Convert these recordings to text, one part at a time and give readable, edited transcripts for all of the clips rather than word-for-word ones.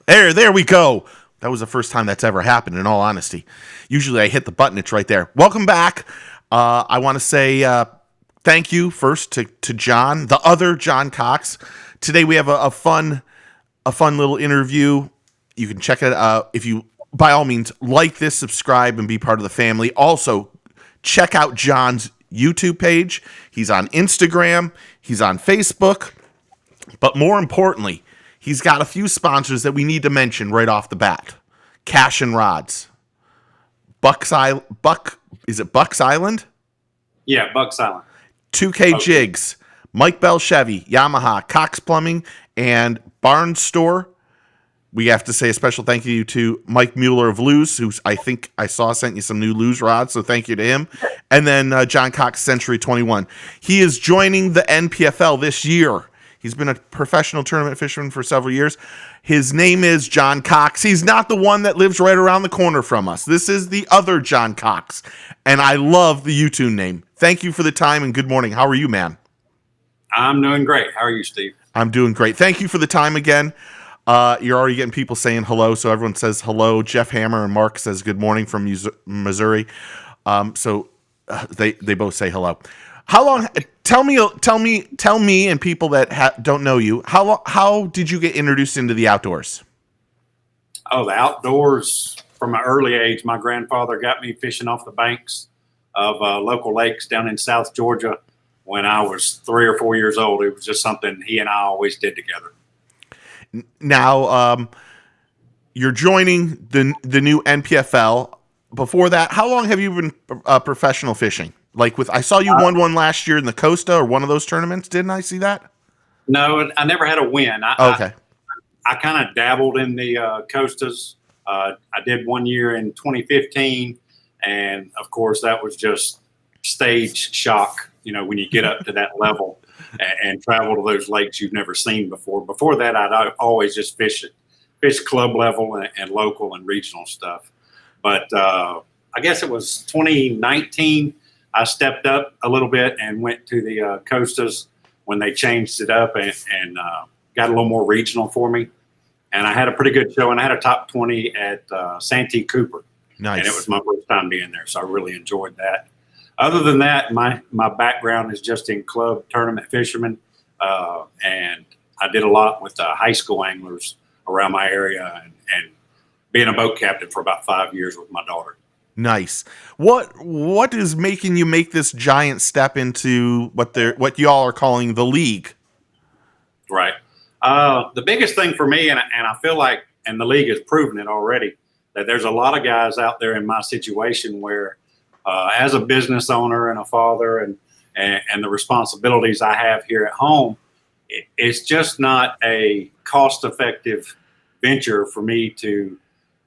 There we go. That was the first time that's ever happened, in all honesty. Usually I hit the button, it's right there. Welcome back. I want to say thank you first to John, the other John Cox. Today we have a fun little interview. You can check it out. If you, by all means, like this, subscribe, and be part of the family. Also, check out John's YouTube page. He's on Instagram. He's on Facebook. But more importantly, he's got a few sponsors that we need to mention right off the bat. Cash and Rods. Is it Bucks Island? Yeah, Bucks Island. 2K okay. Jigs. Mike Bell Chevy, Yamaha, Cox Plumbing, and Barnes Store. We have to say a special thank you to Mike Mueller of Luz, who I think I saw sent you some new Luz rods, so thank you to him. And then John Cox, Century 21. He is joining the NPFL this year. He's been a professional tournament fisherman for several years. His name is John Cox. He's not the one that lives right around the corner from us. This is the other John Cox. And I love the YouTube name. Thank you for the time and good morning. How are you, man? I'm doing great. How are you, Steve? I'm doing great. Thank you for the time again. You're already getting people saying hello, so everyone says hello. Jeff Hammer and Mark says good morning from Missouri. So they both say hello. How long? Tell me, and people that don't know you. How did you get introduced into the outdoors? Oh, the outdoors from an early age. My grandfather got me fishing off the banks of local lakes down in South Georgia when I was 3 or 4 years old. It was just something he and I always did together. Now, you're joining the new NPFL. Before that, how long have you been professional fishing? Like I saw you won one last year in the Costa or one of those tournaments. Didn't I see that? No, I never had a win. Okay. I kind of dabbled in the Costas. I did 1 year in 2015, and of course that was just stage shock. You know, when you get up to that level and travel to those lakes you've never seen before. Before that, I'd always just fish club level and local and regional stuff. But I guess it was 2019. I stepped up a little bit and went to the Costas when they changed it up and got a little more regional for me. And I had a pretty good show, and I had a top 20 at Santee Cooper. Nice. And it was my first time being there, so I really enjoyed that. Other than that, my background is just in club tournament fishermen, and I did a lot with high school anglers around my area and being a boat captain for about 5 years with my daughter. Nice. What is making you make this giant step into what y'all are calling the league? Right. The biggest thing for me, and I feel like, and the league has proven it already, that there's a lot of guys out there in my situation where, as a business owner and a father and the responsibilities I have here at home, it's just not a cost-effective venture for me to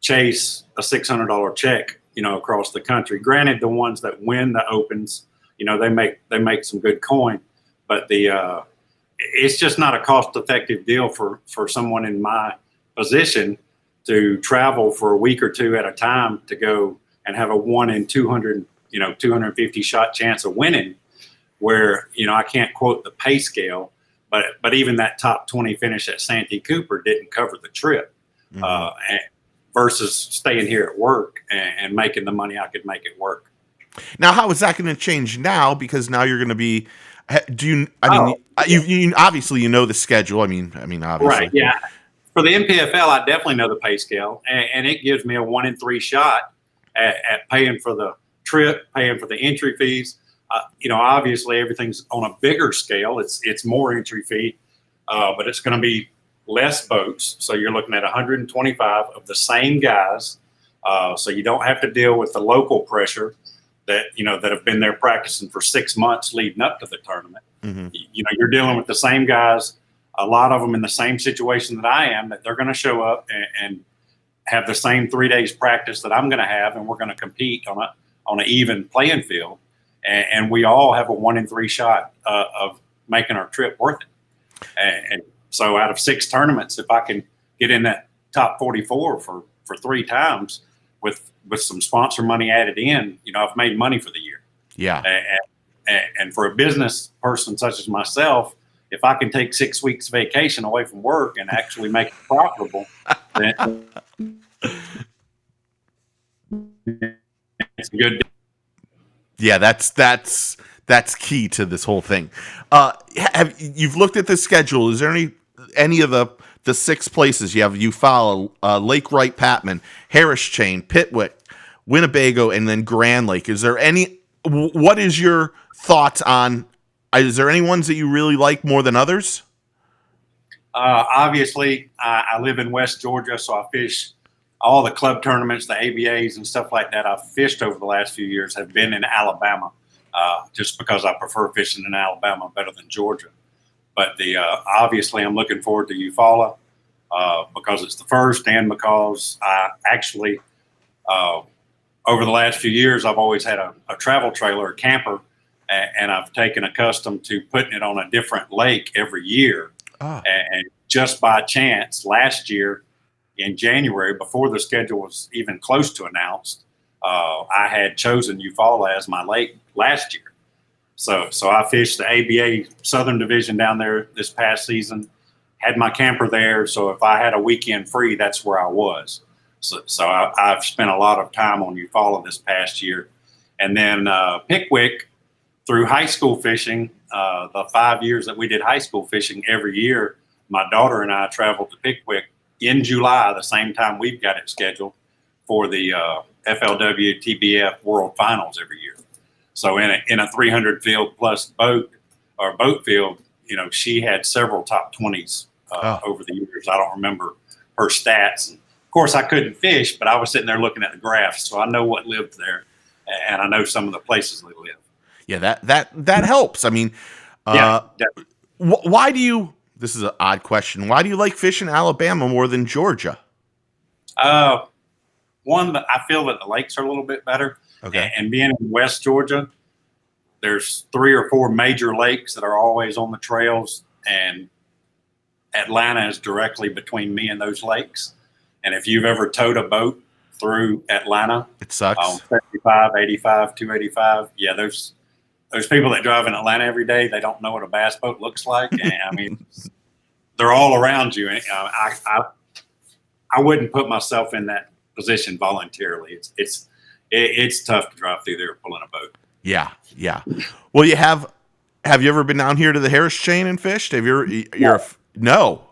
chase a $600 check, across the country. Granted, the ones that win the opens, they make some good coin, but it's just not a cost-effective deal for someone in my position to travel for a week or two at a time to go and have a 1 in 200, 250 shot chance of winning, where I can't quote the pay scale, but even that top 20 finish at Santee Cooper didn't cover the trip. Mm-hmm. Versus staying here at work and making the money I could make it work. Now, how is that going to change now? Because now you're going to be. You obviously the schedule. I mean, obviously. Right. Yeah. For the NPFL, I definitely know the pay scale, and it gives me a 1 in 3 shot at paying for the trip, paying for the entry fees. Obviously everything's on a bigger scale. It's more entry fee, but it's going to be less boats. So you're looking at 125 of the same guys. So you don't have to deal with the local pressure that have been there practicing for 6 months leading up to the tournament. Mm-hmm. You're dealing with the same guys, a lot of them in the same situation that I am, that they're going to show up and have the same 3 days practice that I'm going to have. And we're going to compete on an even playing field. And we all have a 1 in 3 shot of making our trip worth it. And so out of 6 tournaments, if I can get in that top 44 for 3 times with some sponsor money added in, I've made money for the year. Yeah. And for a business person such as myself, if I can take 6 weeks vacation away from work and actually make it profitable, It's a good. Yeah, that's key to this whole thing. You've looked at the schedule? Is there any of the six places you follow? Lake Wright, Patman, Harris Chain, Pitwick, Winnebago, and then Grand Lake. Is there any? What is your thoughts on? Is there any ones that you really like more than others? Obviously, I live in West Georgia, so I fish all the club tournaments, the ABAs and stuff like that I've fished over the last few years have been in Alabama, just because I prefer fishing in Alabama better than Georgia. But obviously I'm looking forward to Eufaula because it's the first, and because I actually, over the last few years, I've always had a travel trailer, a camper, and I've taken a custom to putting it on a different lake every year. And just by chance, last year in January, before the schedule was even close to announced, I had chosen Eufaula as my lake last year. So I fished the ABA Southern Division down there this past season, had my camper there. So if I had a weekend free, that's where I was. So I've spent a lot of time on Eufaula this past year. And then Pickwick, through high school fishing, the 5 years that we did high school fishing every year, my daughter and I traveled to Pickwick in July, the same time we've got it scheduled for the FLW TBF World Finals every year. So in a 300 field plus boat field, she had several top 20s over the years. I don't remember her stats. And of course, I couldn't fish, but I was sitting there looking at the graphs, so I know what lived there, and I know some of the places they live. Yeah, that helps. I mean, Yeah, why do you? This is an odd question. Why do you like fishing Alabama more than Georgia? One, I feel that the lakes are a little bit better. Okay. And being in West Georgia, there's 3 or 4 major lakes that are always on the trails, and Atlanta is directly between me and those lakes. And if you've ever towed a boat through Atlanta, It sucks. on 75, 85, 285, yeah, those people that drive in Atlanta every day, they don't know what a bass boat looks like. And I mean, they're all around you. And I wouldn't put myself in that position voluntarily. It's tough to drive through there pulling a boat. Yeah. Well, have you ever been down here to the Harris Chain and fished? No.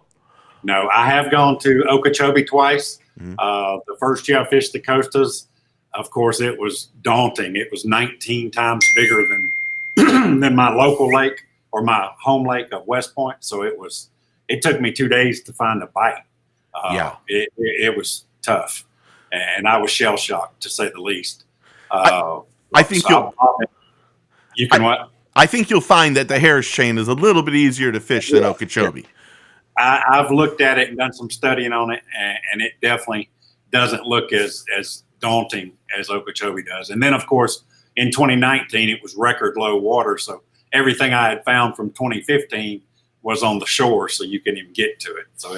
No, I have gone to Okeechobee twice. The first year I fished the Costas, of course, it was daunting. It was 19 times bigger than my local lake or my home lake of West Point. So it took me 2 days to find a bite. It was tough, and I was shell shocked, to say the least. I think you can what? I think you'll find that the Harris Chain is a little bit easier to fish than Okeechobee. I've looked at it and done some studying on it, and it definitely doesn't look as daunting as Okeechobee does. And then, of course, in 2019, it was record low water, so everything I had found from 2015 was on the shore, so you couldn't even get to it. So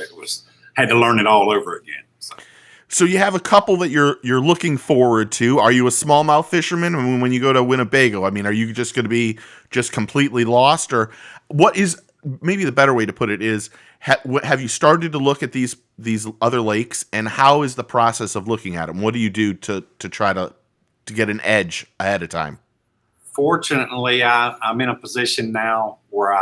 had to learn it all over again. So you have a couple that you're looking forward to. Are you a smallmouth fisherman? I mean, when you go to Winnebago, I mean, are you just going to be just completely lost, or what is maybe the better way to put it is, have you started to look at these other lakes, and how is the process of looking at them? What do you do to try to get an edge ahead of time? Fortunately, I'm in a position now where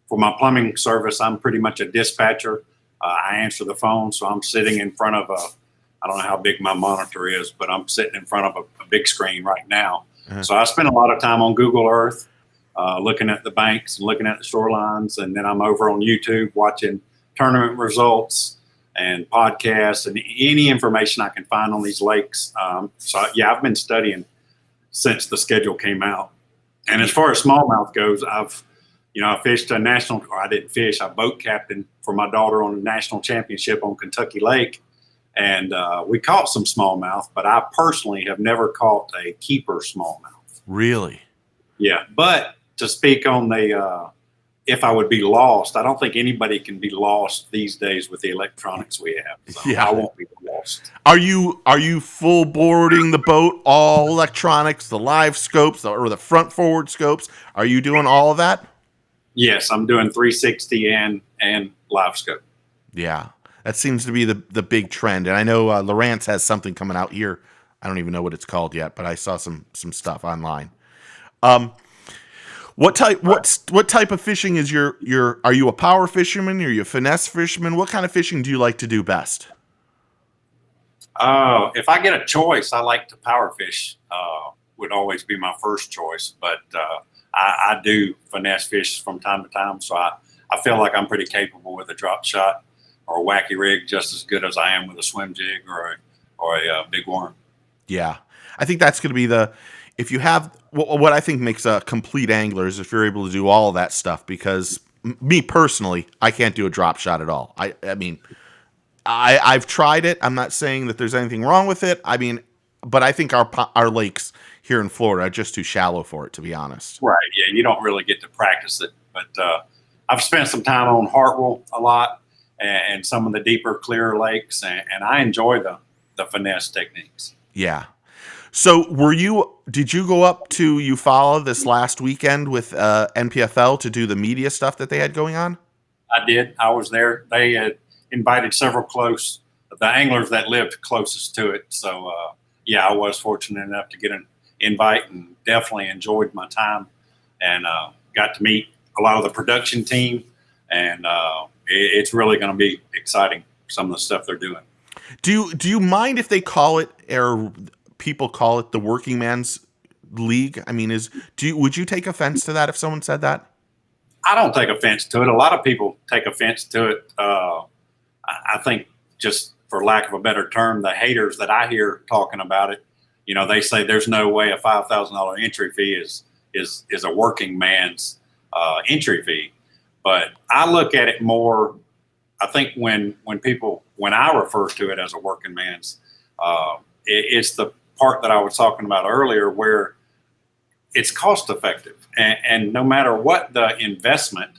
for my plumbing service, I'm pretty much a dispatcher. I answer the phone, so I'm sitting in front of I don't know how big my monitor is, but I'm sitting in front of a big screen right now. Uh-huh. So I spend a lot of time on Google Earth, looking at the banks and looking at the shorelines, and then I'm over on YouTube watching tournament results and podcasts and any information I can find on these lakes. I've been studying since the schedule came out. And as far as smallmouth goes, I fished a national, or I didn't fish, I boat captained for my daughter on a national championship on Kentucky Lake. And we caught some smallmouth, but I personally have never caught a keeper smallmouth. Really? Yeah. But to speak on if I would be lost, I don't think anybody can be lost these days with the electronics we have. So yeah. I won't be lost. Are you full boarding the boat, all electronics, the live scopes or the front forward scopes? Are you doing all of that? Yes, I'm doing 360 and live scope. Yeah. That seems to be the big trend. And I know Lawrence has something coming out here. I don't even know what it's called yet, but I saw some stuff online. Um, what type of fishing is your? Are you a power fisherman? Are you a finesse fisherman? What kind of fishing do you like to do best? If I get a choice, I like to power fish. Would always be my first choice, but I do finesse fish from time to time. So I feel like I'm pretty capable with a drop shot or a wacky rig, just as good as I am with a swim jig or a big worm. Yeah, I think that's going to be the if you have what I think makes a complete angler is if you're able to do all of that stuff. Because me personally, I can't do a drop shot at all. I mean, I've tried it. I'm not saying that there's anything wrong with it. I mean, but I think our lakes here in Florida are just too shallow for it, to be honest. Right. Yeah. You don't really get to practice it, but I've spent some time on Hartwell a lot and some of the deeper, clearer lakes, and I enjoy the finesse techniques. Yeah. So did you go up to Eufaula this last weekend with NPFL to do the media stuff that they had going on? I did. I was there. They had invited several the anglers that lived closest to it. So, yeah, I was fortunate enough to get an invite and definitely enjoyed my time and got to meet a lot of the production team. And it's really going to be exciting, some of the stuff they're doing. Do you mind if they call it or people call it the working man's league? I mean, would you take offense to that if someone said that? I don't take offense to it. A lot of people take offense to it. I think, just for lack of a better term, the haters that I hear talking about it, they say there's no way a $5,000 entry fee is a working man's entry fee. But I look at it more. I think when I refer to it as a working man's, it's the part that I was talking about earlier, where it's cost effective, and no matter what the investment,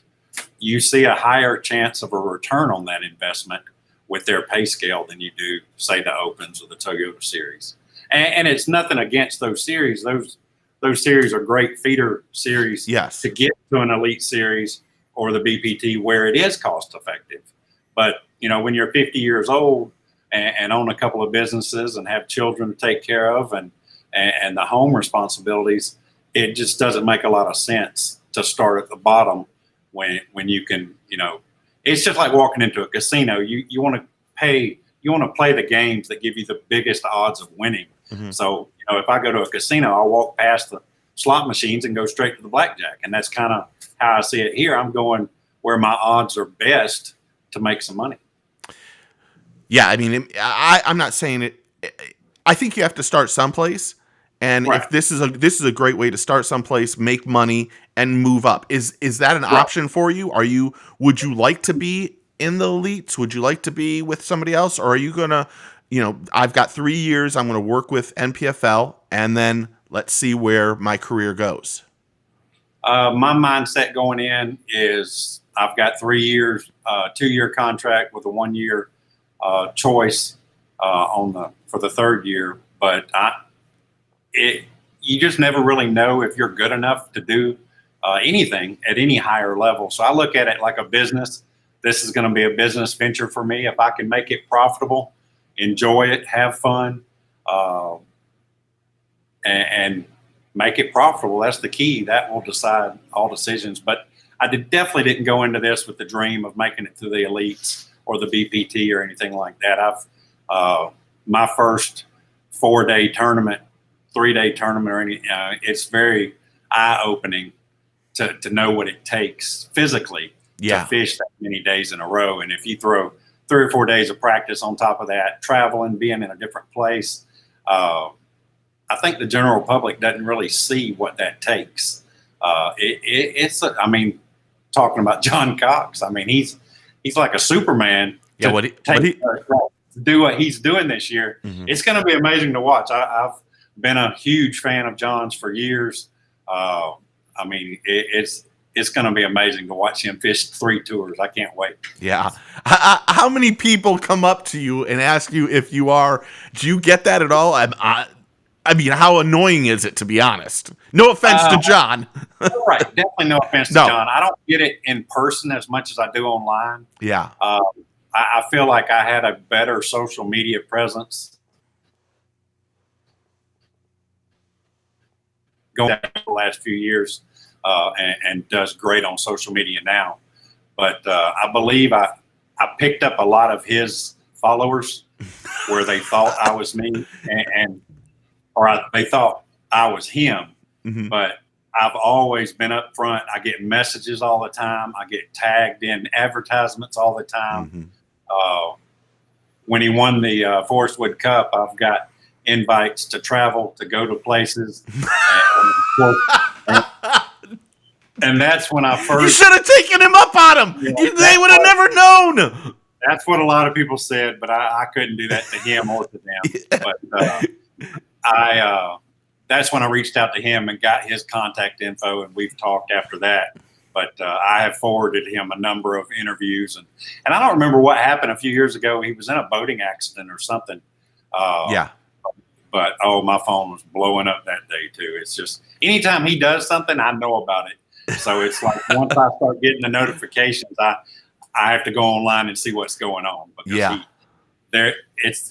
you see a higher chance of a return on that investment with their pay scale than you do, say, the Opens or the Toyota Series. And it's nothing against those series. Those series are great feeder series, yes, to get to an elite series or the BPT where it is cost effective. But when you're 50 years old and own a couple of businesses and have children to take care of and the home responsibilities, it just doesn't make a lot of sense to start at the bottom when you can, it's just like walking into a casino. You want to play the games that give you the biggest odds of winning. Mm-hmm. So, if I go to a casino, I'll walk past the slot machines and go straight to the blackjack. And that's kind of how I see it here. I'm going where my odds are best to make some money. Yeah, I mean, I'm not saying it. I think you have to start someplace, and right. If this is a great way to start someplace, make money, and move up. Is that an right. option for you? Would you like to be in the elites? Would you like to be with somebody else, or are you gonna, I've got 3 years. I'm going to work with NPFL, and then let's see where my career goes. My mindset going in is I've got 3 years, 2-year contract with a 1-year choice for the third year, but you just never really know if you're good enough to do anything at any higher level. So I look at it like a business. This is going to be a business venture for me. If I can make it profitable, enjoy it, have fun, and make it profitable, that's the key. That will decide all decisions. But I definitely didn't go into this with the dream of making it to the elites or the BPT or anything like that. My first 4-day tournament, 3-day tournament, or it's very eye-opening to know what it takes physically to fish that many days in a row. And if you throw 3 or 4 days of practice on top of that, traveling, being in a different place, I think the general public doesn't really see what that takes. Talking about John Cox, I mean, he's like a Superman. Yeah, to do what he's doing this year. Mm-hmm. It's going to be amazing to watch. I've been a huge fan of John's for years. It's going to be amazing to watch him fish 3 tours. I can't wait. Yeah. How many people come up to you and ask you if you are? Do you get that at all? I mean, how annoying is it, to be honest? No offense to John. Right. Definitely no offense to John. I don't get it in person as much as I do online. Yeah. I feel like I had a better social media presence going back the last few years, and does great on social media now. But I believe I picked up a lot of his followers where they thought I was me, they thought I was him. Mm-hmm. But I've always been up front. I get messages all the time. I get tagged in advertisements all the time. Mm-hmm. When he won the Forest Wood Cup, I've got invites to travel, to go to places. And that's when I first... You should have taken him up on him. They would have never known. That's what a lot of people said, but I couldn't do that to him or to them. But that's when I reached out to him and got his contact info, and we've talked after that. But I have forwarded him a number of interviews, and I don't remember what happened a few years ago. He was in a boating accident or something. Yeah. But my phone was blowing up that day too. It's just anytime he does something, I know about it. So it's like once I start getting the notifications, I have to go online and see what's going on. Because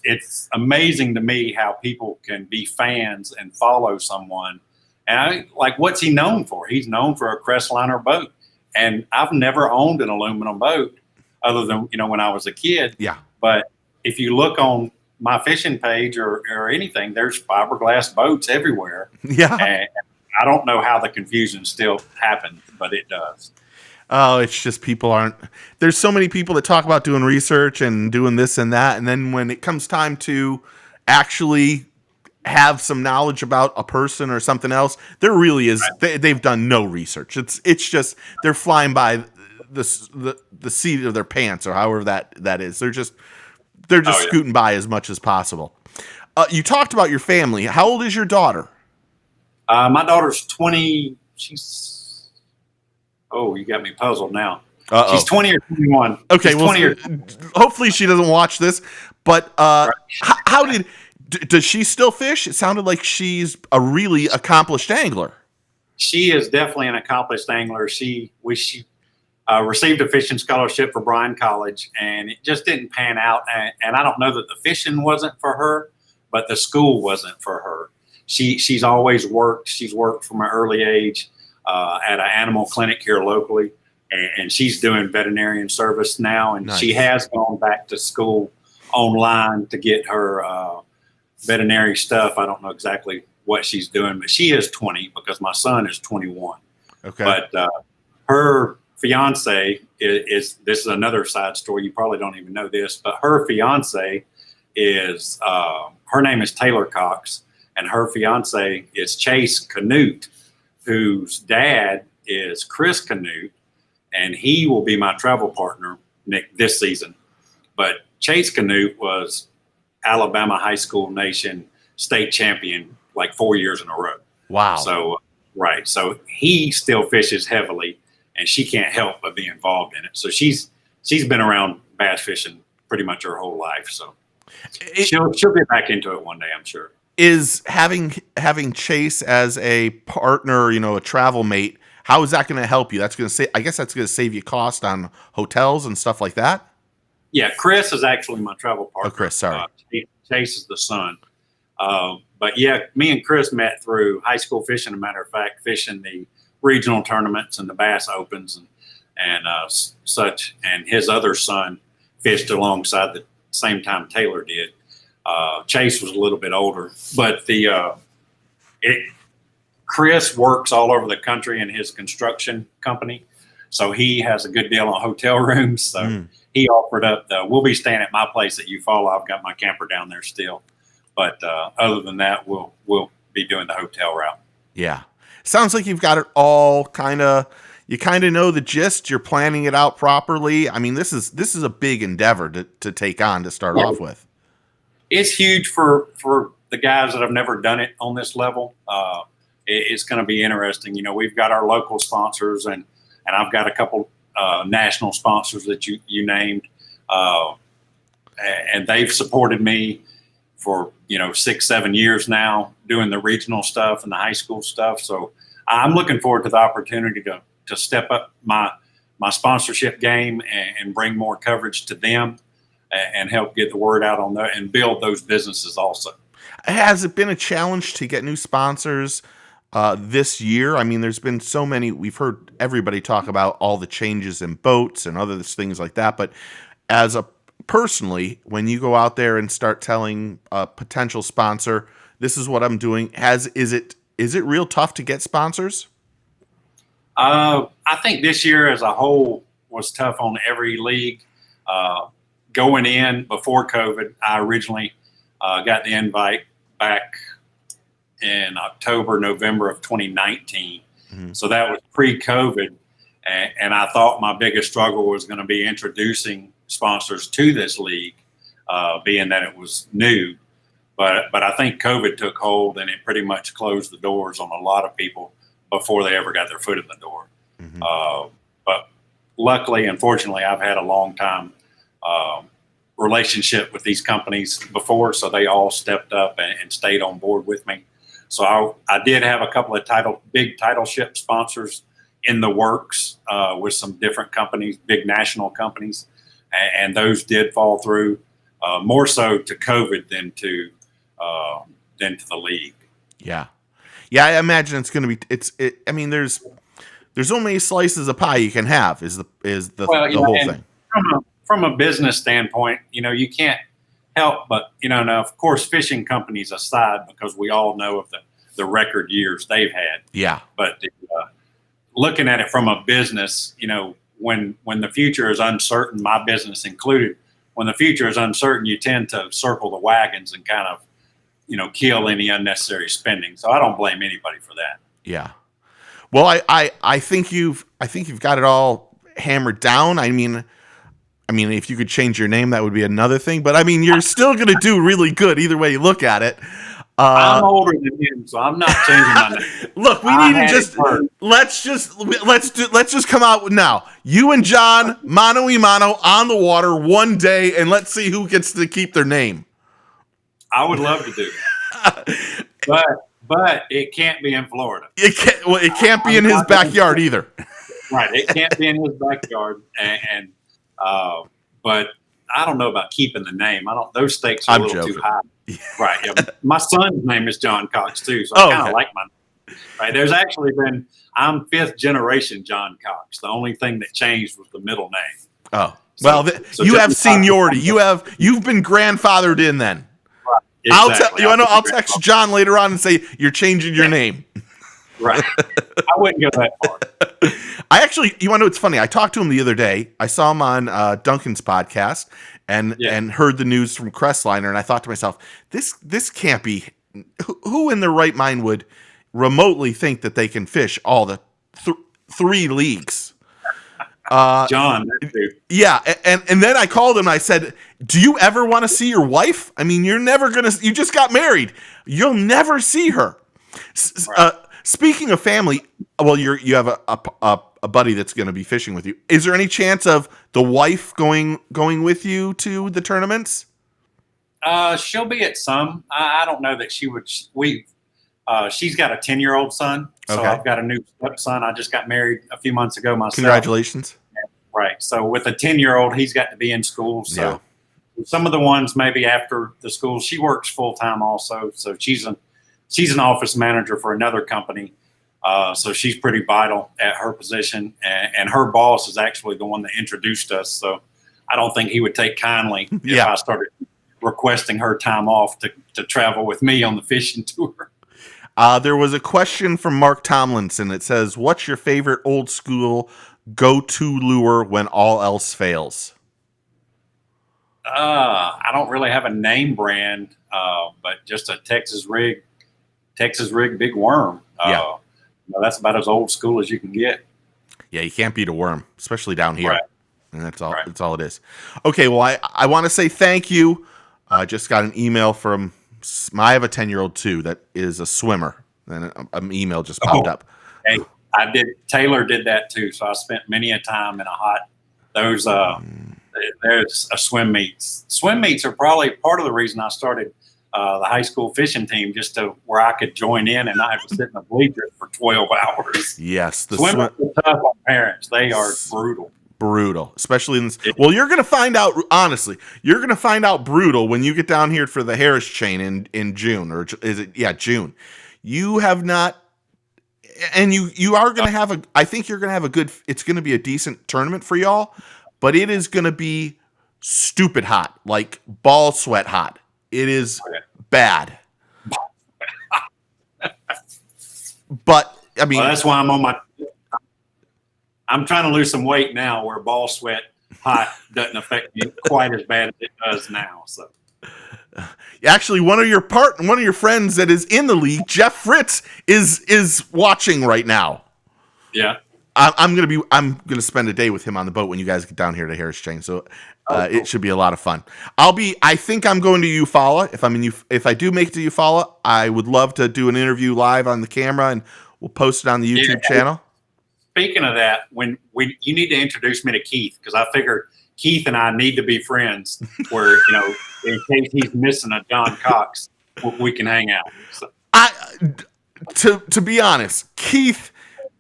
it's amazing to me how people can be fans and follow someone. And what's he known for? He's known for a Crestliner boat. And I've never owned an aluminum boat other than, when I was a kid. Yeah. But if you look on my fishing page or anything, there's fiberglass boats everywhere. Yeah. And I don't know how the confusion still happens, but it does. Oh, it's just there's so many people that talk about doing research and doing this and that. And then when it comes time to actually have some knowledge about a person or something else, there really is, they've done no research. It's just, they're flying by the seat of their pants or however that is. They're just scooting by as much as possible. You talked about your family. How old is your daughter? My daughter's 20. You got me puzzled now. Uh-oh. She's 20 or 21. Okay, hopefully she doesn't watch this. But how does she still fish? It sounded like she's a really accomplished angler. She is definitely an accomplished angler. She received a fishing scholarship for Bryan College, and it just didn't pan out. And I don't know that the fishing wasn't for her, but the school wasn't for her. She's always worked. She's worked from an early age at an animal clinic here locally, and she's doing veterinarian service now. And She has gone back to school online to get her veterinary stuff. I don't know exactly what she's doing, but she is 20 because my son is 21. Okay. But her fiance this is another side story. You probably don't even know this, but her fiance is her name is Taylor COX, and her fiance is Chase Canute, whose dad is Chris Canute, and he will be my travel partner this season. But Chase Canute was Alabama High School Nation state champion like 4 years in a row. Wow. So he still fishes heavily, and she can't help but be involved in it. So she's been around bass fishing pretty much her whole life. So she'll get back into it one day, I'm sure. Is having Chase as a partner, a travel mate, how is that going to help you? That's going to I guess that's going to save you cost on hotels and stuff like that. Yeah, Chris is actually my travel partner. Oh, Chris, sorry. Chase is the son. But yeah, me and Chris met through high school fishing. As a matter of fact, fishing the regional tournaments and the Bass Opens and such. And his other son fished alongside the same time Taylor did. Chase was a little bit older, but Chris works all over the country in his construction company, so he has a good deal on hotel rooms. So he offered up we'll be staying at my place at Eufaula. I've got my camper down there still, but other than that, we'll be doing the hotel route. Yeah, sounds like you've got it all you kind of know the gist. You're planning it out properly. I mean, this is a big endeavor to take on to start off with. It's huge for the guys that have never done it on this level. It's going to be interesting. We've got our local sponsors, and I've got a couple national sponsors that you named, and they've supported me for 6-7 years now doing the regional stuff and the high school stuff. So I'm looking forward to the opportunity to step up my sponsorship game and bring more coverage to them. and help get the word out on that and build those businesses also. Has it been a challenge to get new sponsors this year? I mean, there's been so many. We've heard everybody talk about all the changes in boats and other things like that. But as a personally, when you go out there and start telling a potential sponsor, this is what I'm doing, is it real tough to get sponsors? I think this year as a whole was tough on every league. Going in before COVID, I originally got the invite back in October, November of 2019. Mm-hmm. So that was pre-COVID. And I thought my biggest struggle was going to be introducing sponsors to this league, being that it was new. But I think COVID took hold and it pretty much closed the doors on a lot of people before they ever got their foot in the door. Mm-hmm. But luckily, unfortunately, I've had a long time relationship with these companies before, so they all stepped up and stayed on board with me. So I did have a couple of big title ship sponsors in the works with some different companies, big national companies, and those did fall through more so to COVID than to the league. Yeah, I imagine it's going to be. I mean, there's so many slices of pie you can have. Is the whole thing. From a business standpoint, you can't help but, now, of course, fishing companies aside, because we all know of the record years they've had. Yeah. But looking at it from a business, when the future is uncertain, my business included, when the future is uncertain, you tend to circle the wagons and kind of, kill any unnecessary spending. So I don't blame anybody for that. Yeah. Well, I think you've got it all hammered down. I mean, if you could change your name, that would be another thing. But I mean, you're still going to do really good either way you look at it. I'm older than him, so I'm not changing my name. Look, we need to let's just come out now. You and John, mano y mano, on the water one day, and let's see who gets to keep their name. I would love to do that, but it can't be in Florida. It can't be in his backyard either. Right, it can't be in his backyard, and but I don't know about keeping the name. Those stakes are a little too high. Right. Yeah. My son's name is John Cox too, so I kind of like my name. Right. There's actually I'm 5th generation John Cox. The only thing that changed was the middle name. Oh. Well, you have seniority. You've been grandfathered in then. Right. Exactly. I'll text John later on and say you're changing your name. Right. I wouldn't go that far. I actually, you want to know what's funny? I talked to him the other day. I saw him on Duncan's podcast and heard the news from Crestliner, and I thought to myself, this can't be. Who in their right mind would remotely think that they can fish all the 3 leagues? John, that dude. Yeah, and then I called him and I said, "Do you ever want to see your wife? I mean, you're never gonna. You just got married. You'll never see her." Right. Speaking of family, well, you have a buddy that's going to be fishing with you. Is there any chance of the wife going with you to the tournaments? She'll be at some. I don't know that she would. She's got a 10-year-old son, so okay. I've got a new stepson. I just got married a few months ago myself. Congratulations! Right. So with a 10-year-old, he's got to be in school. So some of the ones maybe after the school, she works full time also. So she's an office manager for another company. So she's pretty vital at her position. And her boss is actually the one that introduced us. So I don't think he would take kindly if I started requesting her time off to travel with me on the fishing tour. There was a question from Mark Tomlinson. It says, what's your favorite old school go-to lure when all else fails? I don't really have a name brand, but just a Texas rig big worm. That's about as old school as you can get. Yeah, you can't beat a worm, especially down here. Right. And that's all. Right. That's all it is. Okay, well, I want to say thank you. I just got an email from. I have a 10-year-old too that is a swimmer, and an email just popped up. Hey, I did. Taylor did that too. So I spent many a time in a hot. There's a swim meets. Swim meets are probably part of the reason I started the high school fishing team, just to where I could join in and not have to sit in the bleachers for 12 hours. Yes, swimming is tough on parents. They are brutal. Brutal, especially in this. It- Well, you're going to find out, honestly, you're going to find out brutal when you get down here for the Harris chain in June, or is it? Yeah, June. You have not, and you are going to have I think you're going to have a good, it's going to be a decent tournament for y'all, but it is going to be stupid hot, like ball sweat hot. It is bad. But, I mean, well, that's why I'm trying to lose some weight now where ball sweat hot doesn't affect me quite as bad as it does now. So actually, one of your friends that is in the league, Jeff Fritz, is watching right now. yeah. I'm gonna spend a day with him on the boat when you guys get down here to Harris Chain. So Cool. it should be a lot of fun. I think I'm going to Eufaula. If I do make it to Eufaula, I would love to do an interview live on the camera, and we'll post it on the YouTube channel. Speaking of that, you need to introduce me to Keith, because I figure Keith and I need to be friends. Where in case he's missing a John Cox, we can hang out. So. To be honest, Keith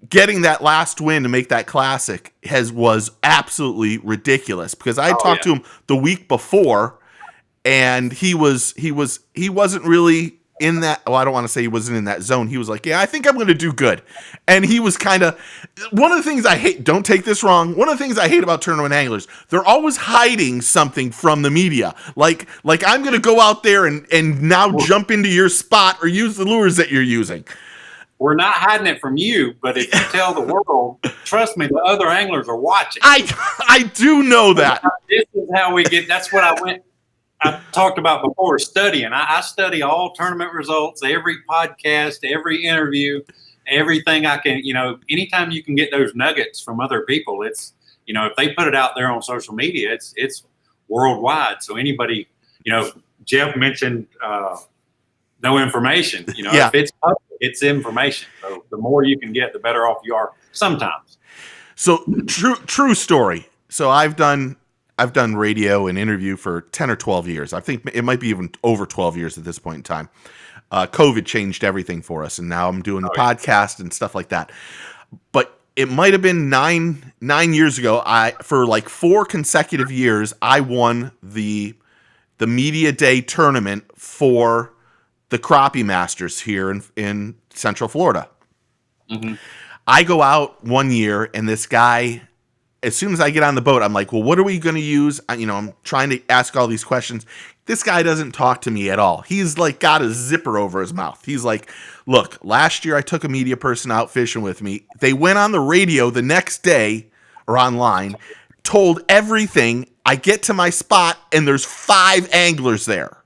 getting that last win to make that classic was absolutely ridiculous, because I talked to him the week before, and he wasn't really in that. Well, I don't want to say he wasn't in that zone. He was like, yeah, I think I'm going to do good. And he was kind of, one of the things I hate, don't take this wrong, one of the things I hate about tournament anglers, they're always hiding something from the media. Like I'm going to go out there and now jump into your spot or use the lures that you're using. We're not hiding it from you, but if you tell the world, trust me, the other anglers are watching. I do know that. This is how we get, that's what I talked about before, studying. I study all tournament results, every podcast, every interview, everything I can, anytime you can get those nuggets from other people, it's, if they put it out there on social media, it's worldwide. So anybody, Jeff mentioned no information, if it's public, it's information. So the more you can get, the better off you are sometimes. So true story. So I've done radio and interview for 10 or 12 years. I think it might be even over 12 years at this point in time. COVID changed everything for us, and now I'm doing the podcast and stuff like that. But it might have been nine years ago. For like 4 consecutive years, I won the media day tournament for the Crappie Masters here in Central Florida. Mm-hmm. I go out one year, and this guy, as soon as I get on the boat, I'm like, well, what are we going to use? I'm trying to ask all these questions. This guy doesn't talk to me at all. He's like got a zipper over his mouth. He's like, look, last year I took a media person out fishing with me. They went on the radio the next day or online, told everything. I get to my spot, and there's 5 anglers there.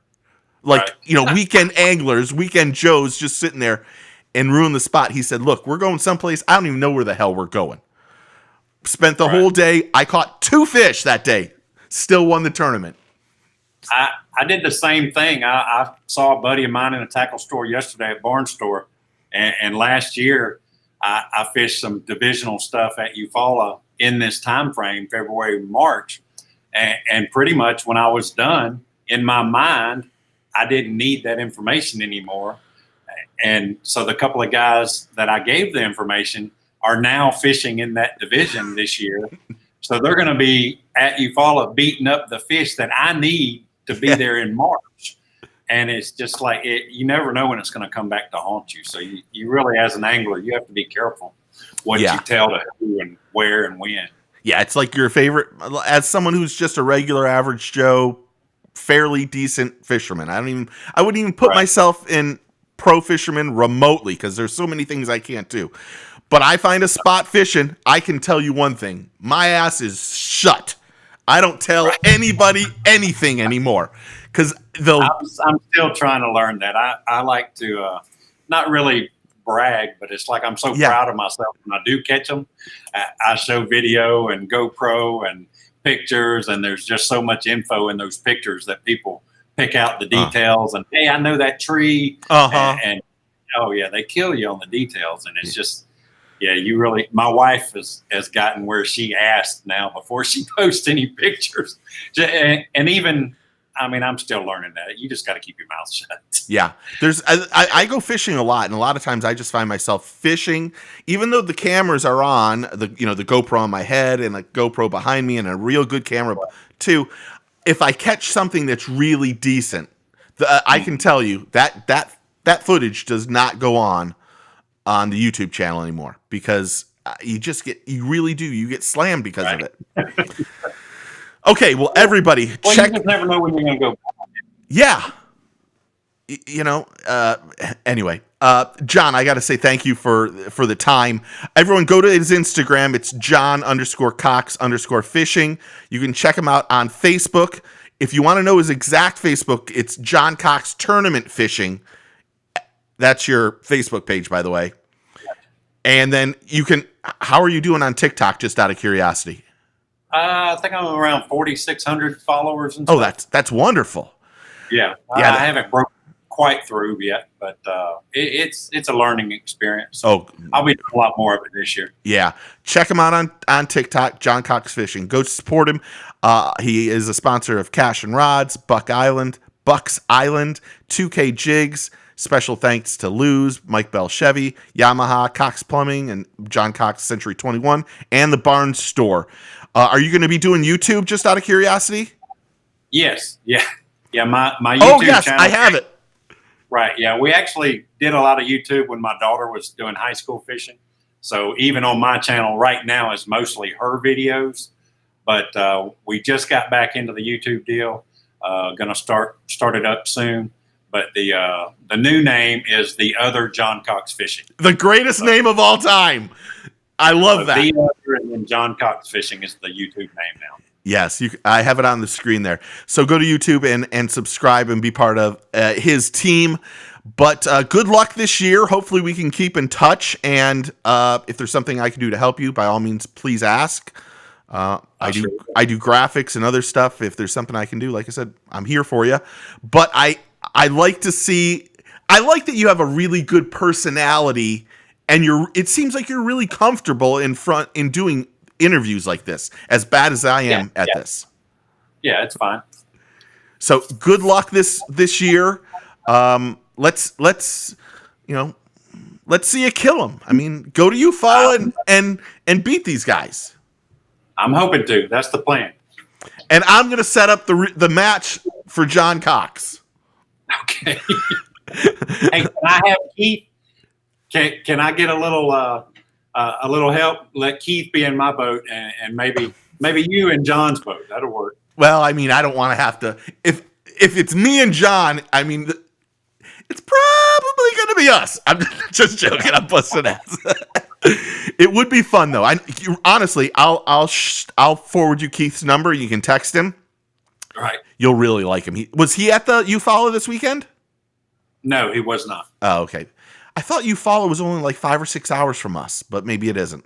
Like, weekend anglers, weekend Joes just sitting there, and ruin the spot. He said, look, we're going someplace. I don't even know where the hell we're going. Spent the whole day. I caught 2 fish that day. Still won the tournament. I did the same thing. I saw a buddy of mine in a tackle store yesterday at Barn Store. And last year, I fished some divisional stuff at Eufaula in this time frame, February, March. And pretty much when I was done, in my mind, I didn't need that information anymore. And so the couple of guys that I gave the information are now fishing in that division this year. So they're going to be at Eufaula beating up the fish that I need to be there in March. And it's just like, you never know when it's going to come back to haunt you. So you really, as an angler, you have to be careful what you tell to who and where and when. Yeah, it's like your favorite, as someone who's just a regular average Joe, fairly decent fisherman. I wouldn't even put myself in pro fisherman remotely, because there's so many things I can't do. But I find a spot fishing, I can tell you one thing. My ass is shut. I don't tell anybody anything anymore. Because I'm still trying to learn that. I like to not really brag, but it's like I'm so proud of myself when I do catch them. I show video and GoPro and pictures, and there's just so much info in those pictures that people pick out the details. And hey, I know that tree. And oh yeah, they kill you on the details, and it's just. Yeah, you really. My wife has gotten where she asked now before she posts any pictures, and even I mean, I'm still learning that. You just got to keep your mouth shut. Yeah, I go fishing a lot, and a lot of times I just find myself fishing, even though the cameras are on the GoPro on my head and a GoPro behind me and a real good camera too. If I catch something that's really decent, I can tell you that footage does not go on the YouTube channel anymore because you really get slammed because of it. Okay, well, everybody, Well, check. you just never know when you're going to go. Yeah. Anyway, John, I got to say thank you for the time. Everyone go to his Instagram. It's John_Cox_fishing. You can check him out on Facebook. If you want to know his exact Facebook, it's John Cox Tournament Fishing. That's your Facebook page, by the way. And then how are you doing on TikTok, just out of curiosity? I think I'm around 4,600 followers. And stuff. That's wonderful. Yeah. I haven't broken quite through yet, but it's a learning experience. Oh, I'll be doing a lot more of it this year. Yeah, check him out on TikTok, John Cox Fishing. Go support him. He is a sponsor of Cash and Rods, Bucks Island, 2K Jigs. Special thanks to Luz, Mike Bell Chevy, Yamaha, Cox Plumbing, and John Cox Century 21, and the Barnes Store. Are you going to be doing YouTube, just out of curiosity? Yes. Yeah. Yeah. My YouTube channel. I have it. Right. Yeah. We actually did a lot of YouTube when my daughter was doing high school fishing. So even on my channel right now is mostly her videos, but we just got back into the YouTube deal. Going to start it up soon. But the new name is The Other John Cox Fishing. The greatest name of all time. I love that. The Other and then John Cox Fishing is the YouTube name now. Yes, I have it on the screen there. So go to YouTube and subscribe and be part of his team. But good luck this year. Hopefully we can keep in touch. And if there's something I can do to help you, by all means, please ask. I do graphics and other stuff. If there's something I can do, like I said, I'm here for you. But I like that you have a really good personality, and it seems like you're really comfortable in doing interviews like this, as bad as I am at this. Yeah, it's fine. So good luck this year. Let's see you kill them. I mean, go to Eufaula and beat these guys. I'm hoping to. That's the plan. And I'm going to set up the match for John Cox. Okay. Hey, can I have Keith? Can I get a little help? Let Keith be in my boat, and maybe you and John's boat. That'll work. Well, I mean, I don't want to have to. If it's me and John, I mean, it's probably going to be us. I'm just joking. I'm busting ass. It would be fun though. Honestly, I'll forward you Keith's number. You can text him. Right. You'll really like him. Was he at the Eufaula this weekend? No, he was not. Oh, okay. I thought Eufaula was only like 5 or 6 hours from us, but maybe it isn't.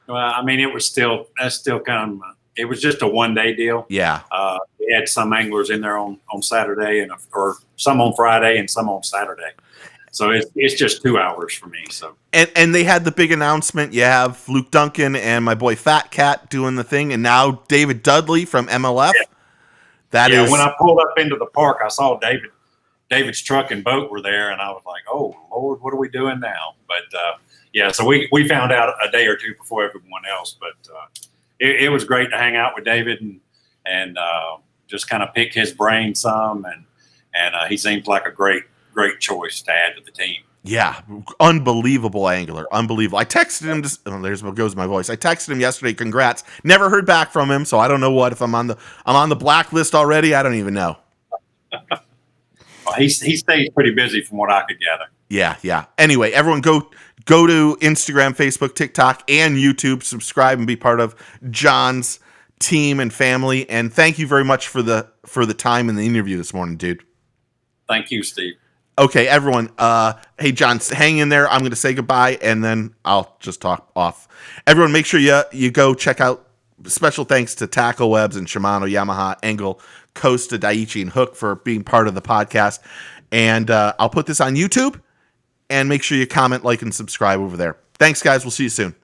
Well, I mean, it was still kind of. It was just a one-day deal. Yeah. We had some anglers in there on Saturday or some on Friday and some on Saturday. So it's just 2 hours for me. So and they had the big announcement. You have Luke Duncan and my boy Fat Cat doing the thing, and now David Dudley from MLF. Yeah. When I pulled up into the park, I saw David's truck and boat were there, and I was like, "Oh Lord, what are we doing now?" But so we found out a day or two before everyone else. But it was great to hang out with David and just kind of pick his brain some, and he seems like a great choice to add to the team. Yeah, unbelievable angler, unbelievable. I texted him. There's what goes my voice. I texted him yesterday. Congrats. Never heard back from him, so I don't know if I'm on the blacklist already. I don't even know. Well, he stays pretty busy from what I could gather. Yeah. Anyway, everyone go to Instagram, Facebook, TikTok, and YouTube. Subscribe and be part of John's team and family. And thank you very much for the time in the interview this morning, dude. Thank you, Steve. Okay, everyone. Hey, John, hang in there. I'm going to say goodbye, and then I'll just talk off. Everyone, make sure you go check out. Special thanks to Tackle Webs and Shimano, Yamaha, Engel, Costa, Daiichi, and Hook for being part of the podcast. And I'll put this on YouTube, and make sure you comment, like, and subscribe over there. Thanks, guys. We'll see you soon.